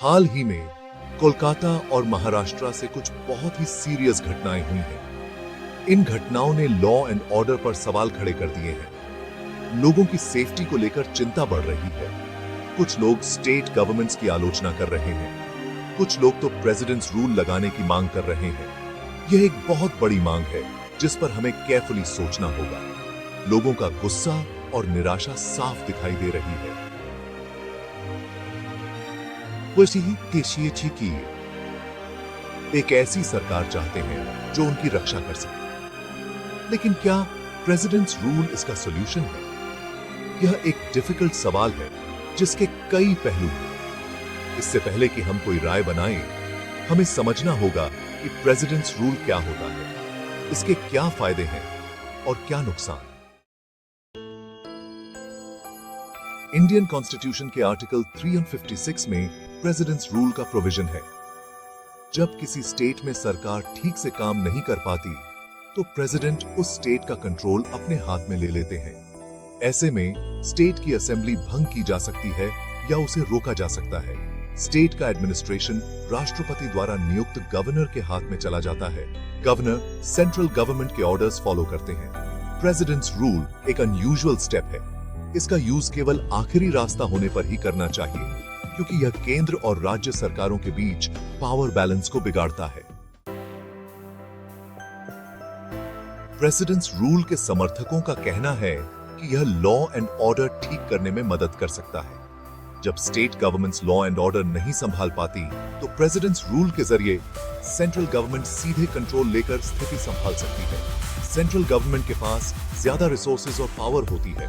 हाल ही में कोलकाता और महाराष्ट्र से कुछ बहुत ही सीरियस घटनाएं हुई हैं। इन घटनाओं ने लॉ एंड ऑर्डर पर सवाल खड़े कर दिए हैं। लोगों की सेफ्टी को लेकर चिंता बढ़ रही है। कुछ लोग स्टेट गवर्नमेंट्स की आलोचना कर रहे हैं। कुछ लोग तो प्रेसिडेंट्स रूल लगाने की मांग कर रहे हैं। यह एक बहुत बड़ी मांग है जिस पर हमें केयरफुली सोचना होगा। लोगों का गुस्सा और निराशा साफ दिखाई दे रही है। एक ऐसी सरकार चाहते हैं जो उनकी रक्षा कर सके, लेकिन क्या प्रेसिडेंट्स रूल इसका सॉल्यूशन है? यह एक डिफिकल्ट सवाल है जिसके कई पहलू हैं। इससे पहले कि हम कोई राय बनाएं, हमें समझना होगा कि प्रेसिडेंट्स रूल क्या होता है, इसके क्या फायदे हैं और क्या नुकसान। इंडियन कॉन्स्टिट्यूशन के आर्टिकल 356 में प्रेसिडेंट्स रूल का प्रोविजन है। जब किसी स्टेट में सरकार ठीक से काम नहीं कर पाती, तो प्रेसिडेंट उस स्टेट का कंट्रोल अपने हाथ में ले लेते हैं। ऐसे में स्टेट की असेंबली भंग की जा सकती है या उसे रोका जा सकता है। स्टेट का एडमिनिस्ट्रेशन राष्ट्रपति द्वारा नियुक्त गवर्नर के हाथ में चला जाता है। गवर्नर सेंट्रल गवर्नमेंट के ऑर्डर्स फॉलो करते हैं। प्रेसिडेंट्स रूल एक अनयूजुअल स्टेप है। इसका यूज केवल आखिरी रास्ता होने पर ही करना चाहिए, क्योंकि यह केंद्र और राज्य सरकारों के बीच पावर बैलेंस को बिगाड़ता है। प्रेसिडेंट्स रूल के समर्थकों का कहना है कि यह लॉ एंड ऑर्डर ठीक करने में मदद कर सकता है। जब state governments law and order नहीं संभाल पाती, तो प्रेसिडेंट्स रूल के जरिए सेंट्रल गवर्नमेंट सीधे कंट्रोल लेकर स्थिति संभाल सकती है। सेंट्रल गवर्नमेंट के पास ज्यादा रिसोर्सेज और पावर होती है,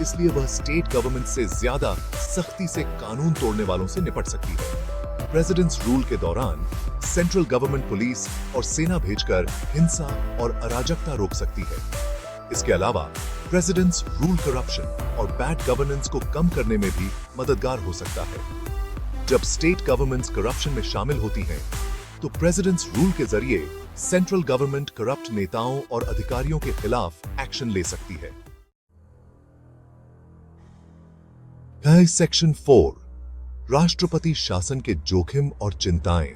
इसलिए वह स्टेट गवर्नमेंट से ज्यादा सख्ती से कानून तोड़ने वालों से निपट सकती है। प्रेसिडेंट्स रूल के दौरान सेंट्रल गवर्नमेंट पुलिस और सेना भेजकर हिंसा और अराजकता रोक सकती है। इसके अलावा प्रेसिडेंट्स रूल करप्शन और बैड गवर्नेंस को कम करने में भी मददगार हो सकता है। जब स्टेट गवर्नमेंट्स करप्शन में शामिल होती हैं, तो प्रेसिडेंट्स रूल के जरिए सेंट्रल गवर्नमेंट करप्ट नेताओं और अधिकारियों के खिलाफ एक्शन ले सकती है। सेक्शन 4 राष्ट्रपति शासन के जोखिम और चिंताएं।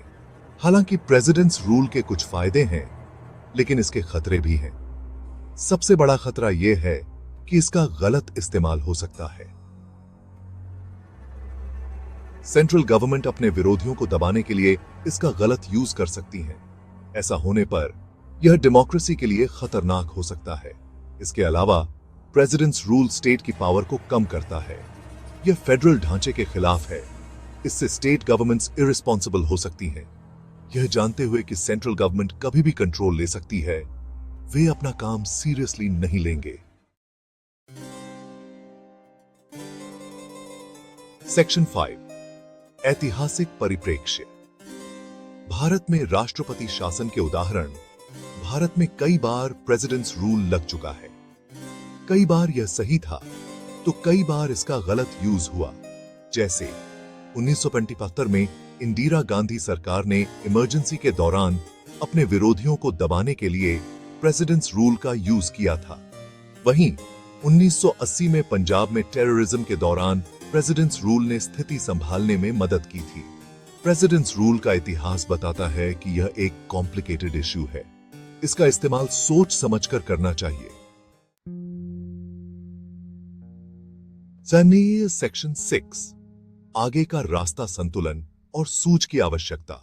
हालांकि प्रेसिडेंट्स रूल के कुछ फायदे हैं, लेकिन इसके खतरे भी हैं। सबसे बड़ा खतरा यह है कि इसका गलत इस्तेमाल हो सकता है। सेंट्रल गवर्नमेंट अपने विरोधियों को दबाने के लिए इसका गलत यूज कर सकती है। ऐसा होने पर यह डेमोक्रेसी के लिए खतरनाक हो सकता है। इसके अलावा प्रेसिडेंट्स रूल स्टेट की पावर को कम करता है। यह फेडरल ढांचे के खिलाफ है। इससे स्टेट गवर्नमेंट्स इररिस्पॉन्सिबल हो सकती हैं। यह जानते हुए कि सेंट्रल गवर्नमेंट कभी भी कंट्रोल ले सकती है, वे अपना काम सीरियसली नहीं लेंगे। सेक्शन 5 ऐतिहासिक परिप्रेक्ष्य। भारत में राष्ट्रपति शासन के उदाहरण। भारत में कई बार प्रेसिडेंट्स रूल लग चुका है। कई बार यह सही था, तो कई बार इसका गलत यूज हुआ। जैसे 1975 में इंदिरा गांधी सरकार ने इमरजेंसी के दौरान अपने विरोधियों को दबाने के लिए प्रेसिडेंट्स रूल का यूज किया था। वहीं 1980 में पंजाब में टेररिज्म के दौरान प्रेसिडेंट्स रूल ने स्थिति संभालने में मदद की थी। प्रेसिडेंट्स रूल का इतिहास बताता है कि यह एक कॉम्प्लिकेटेड इश्यू है। इसका इस्तेमाल सोच समझकर करना चाहिए। सेक्शन 6 आगे का रास्ता संतुलन और सूझ की आवश्यकता।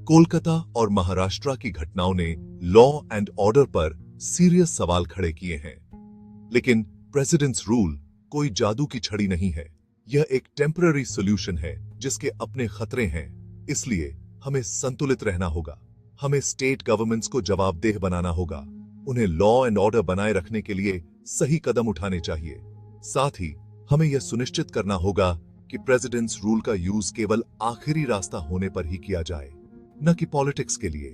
कोलकाता और महाराष्ट्र की घटनाओं ने लॉ एंड ऑर्डर पर सीरियस सवाल खड़े किए हैं। लेकिन प्रेसिडेंट्स रूल कोई जादू की छड़ी नहीं है। यह एक टेम्पररी सॉल्यूशन है जिसके अपने खतरे हैं। इसलिए हमें संतुलित रहना होगा। हमें स्टेट गवर्नमेंट्स को जवाबदेह बनाना होगा। उन्हें लॉ एंड ऑर्डर बनाए रखने के लिए सही कदम उठाने चाहिए। साथ ही हमें यह सुनिश्चित करना होगा कि प्रेसिडेंट्स रूल का यूज केवल आखिरी रास्ता होने पर ही किया जाए, न कि पॉलिटिक्स के लिए।